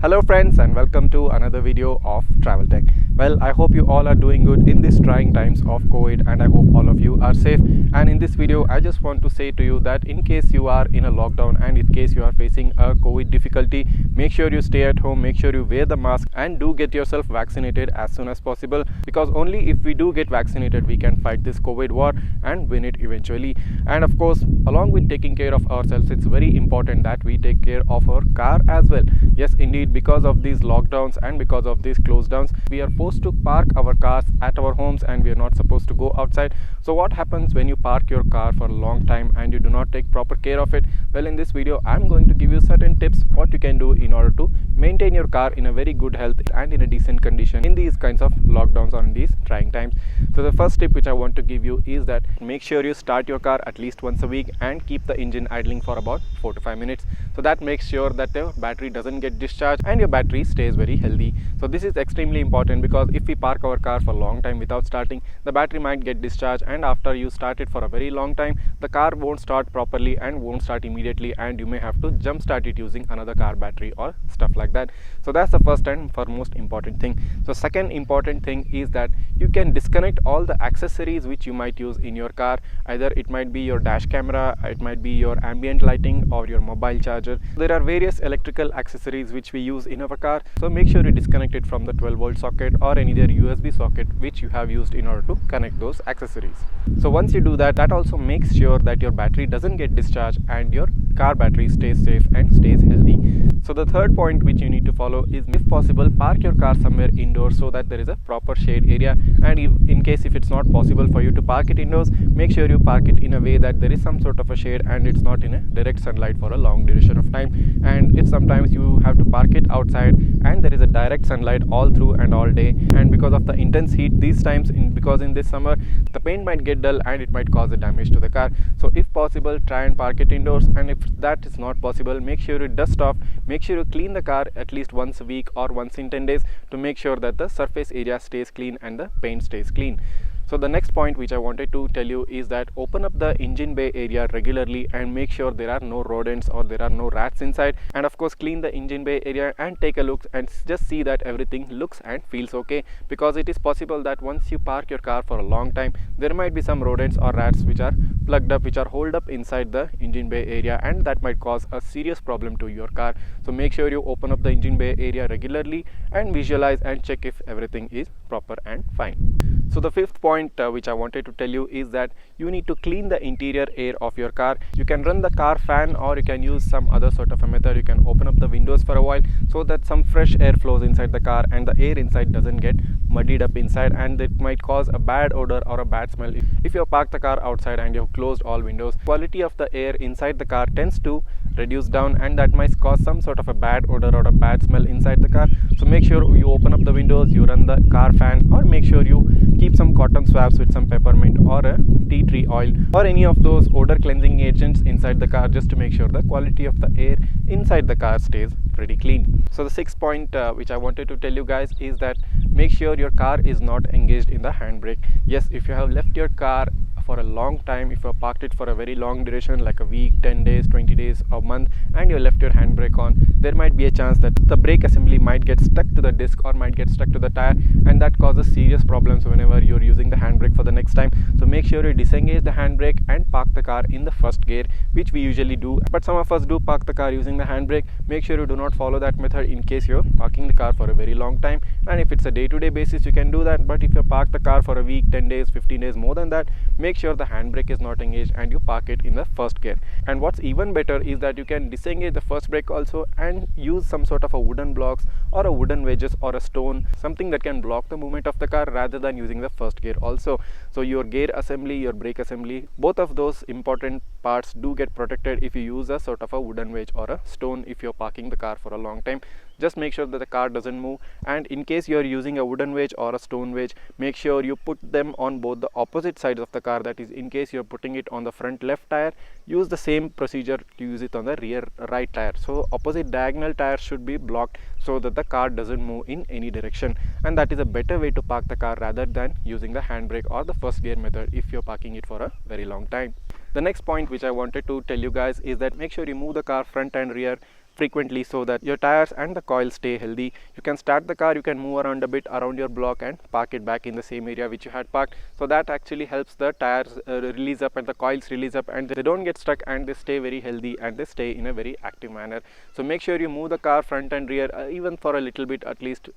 Hello friends and welcome to another video of Travel Tech. Well, I hope you all are doing good in these trying times of COVID and I hope all of you are safe. And in this video, I just want to say to you that in case you are in a lockdown and in case you are facing a COVID difficulty, make sure you stay at home, make sure you wear the mask and do get yourself vaccinated as soon as possible, because only if we do get vaccinated we can fight this COVID war and win it eventually. And of course, along with taking care of ourselves, it's very important that we take care of our car as well. Yes, indeed, because of these lockdowns and because of these close downs, we are forced to park our cars at our homes and we are not supposed to go outside. So what happens when you park your car for a long time and you do not take proper care of it? Well, in this video I'm going to give you certain tips what you can do in order to maintain your car in a very good health and in a decent condition in these kinds of lockdowns or in these trying times. So the first tip which I want to give you is that make sure you start your car at least once a week and keep the engine idling for about 4 to 5 minutes. So that makes sure that your battery doesn't get discharged and your battery stays very healthy. So this is extremely important, because if we park our car for a long time without starting, the battery might get discharged, and after you start it for a very long time, the car won't start properly and won't start immediately, and you may have to jump start it using another car battery or stuff like that. So that's the first and foremost important thing. So second important thing is that you can disconnect all the accessories which you might use in your car. Either it might be your dash camera, it might be your ambient lighting or your mobile charger. There are various electrical accessories which we use in our car, so make sure you disconnect it from the 12-volt socket or any other USB socket which you have used in order to connect those accessories. So once you do that, that also makes sure that your battery doesn't get discharged and your car battery stays safe and stays healthy. So the third point which you need to follow is, if possible, park your car somewhere indoors so that there is a proper shade area, and in case if it's not possible for you to park it indoors, make sure you park it in a way that there is some sort of a shade and it's not in a direct sunlight for a long duration of time. And if sometimes you have to park it outside and there is a direct sunlight all through and all day, and because of the intense heat these times, because in this summer the paint might get dull and it might cause a damage to the car. So if possible, try and park it indoors, and if that is not possible, make sure you dust off, make sure you clean the car at least once a week or once in 10 days to make sure that the surface area stays clean and the paint stays clean. So the next point which I wanted to tell you is that open up the engine bay area regularly and make sure there are no rodents or there are no rats inside, and of course clean the engine bay area and take a look and just see that everything looks and feels okay, because it is possible that once you park your car for a long time, there might be some rodents or rats which are plugged up, which are holed up inside the engine bay area, and that might cause a serious problem to your car. So make sure you open up the engine bay area regularly and visualize and check if everything is proper and fine. So the fifth point which I wanted to tell you is that you need to clean the interior air of your car. You can run the car fan or you can use some other sort of a method. You can open up the windows for a while so that some fresh air flows inside the car and the air inside doesn't get muddied up inside, and it might cause a bad odor or a bad smell if you park the car outside and you've closed all windows. Quality of the air inside the car tends to reduce down, and that might cause some sort of a bad odor or a bad smell inside the car. So make sure you open up the windows, you run the car fan, or make sure you keep some cotton swabs with some peppermint or a tea tree oil or any of those odor cleansing agents inside the car, just to make sure the quality of the air inside the car stays pretty clean. So the sixth point which I wanted to tell you guys is that make sure your car is not engaged in the handbrake. Yes, if you have left your car for a long time, if you have parked it for a very long duration like a week, 10 days, 20 days, a month, and you left your handbrake on, there might be a chance that the brake assembly might get stuck to the disc or might get stuck to the tire, and that causes serious problems whenever you're using the handbrake for the next time. So make sure you disengage the handbrake and park the car in the first gear, which we usually do, but some of us do park the car using the handbrake. Make sure you do not follow that method in case you're parking the car for a very long time, and if it's a day-to-day basis you can do that, but if you park the car for a week, 10 days, 15 days, more than that, make sure the handbrake is not engaged and you park it in the first gear. And what's even better is that you can disengage the first brake also and use some sort of a wooden blocks or a wooden wedges or a stone, something that can block the movement of the car rather than using the first gear also. So your gear assembly, your brake assembly, both of those important parts do get protected if you use a sort of a wooden wedge or a stone if you're parking the car for a long time. Just make sure that the car doesn't move, and in case you're using a wooden wedge or a stone wedge, make sure you put them on both the opposite sides of the car. That is, in case you're putting it on the front left tire, use the same procedure to use it on the rear right tire. So opposite diagonal tires should be blocked so that the car doesn't move in any direction, and that is a better way to park the car rather than using the handbrake or the first gear method if you're parking it for a very long time. The next point which I wanted to tell you guys is that make sure you move the car front and rear frequently so that your tires and the coils stay healthy. You can start the car, you can move around a bit around your block and park it back in the same area which you had parked. So that actually helps the tires release up and the coils release up, and they don't get stuck and they stay very healthy and they stay in a very active manner. So make sure you move the car front and rear even for a little bit, at least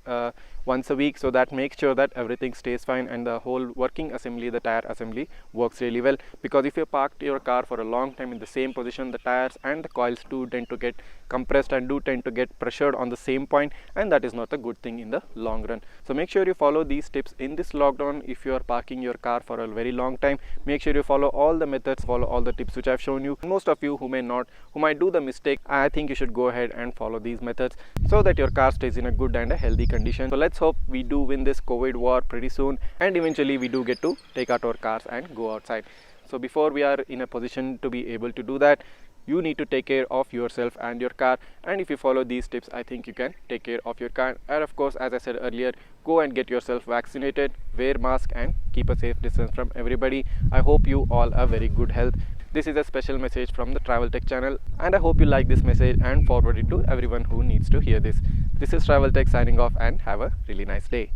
once a week, so that makes sure that everything stays fine and the whole working assembly, the tire assembly, works really well. Because if you parked your car for a long time in the same position, the tires and the coils do tend to get compressed and do tend to get pressured on the same point, and that is not a good thing in the long run. So make sure you follow these tips in this lockdown. If you are parking your car for a very long time, make sure you follow all the methods, follow all the tips which I've shown you. Most of you who might do the mistake, I think you should go ahead and follow these methods so that your car stays in a good and a healthy condition. So let's hope we do win this COVID war pretty soon, and eventually we do get to take out our cars and go outside. So before we are in a position to be able to do that, you need to take care of yourself and your car, and if you follow these tips, I think you can take care of your car. And of course, as I said earlier, go and get yourself vaccinated, wear mask and keep a safe distance from everybody. I hope you all are very good health. This is a special message from the Travel Tech channel, and I hope you like this message and forward it to everyone who needs to hear this. This is Travel Tech signing off, and have a really nice day.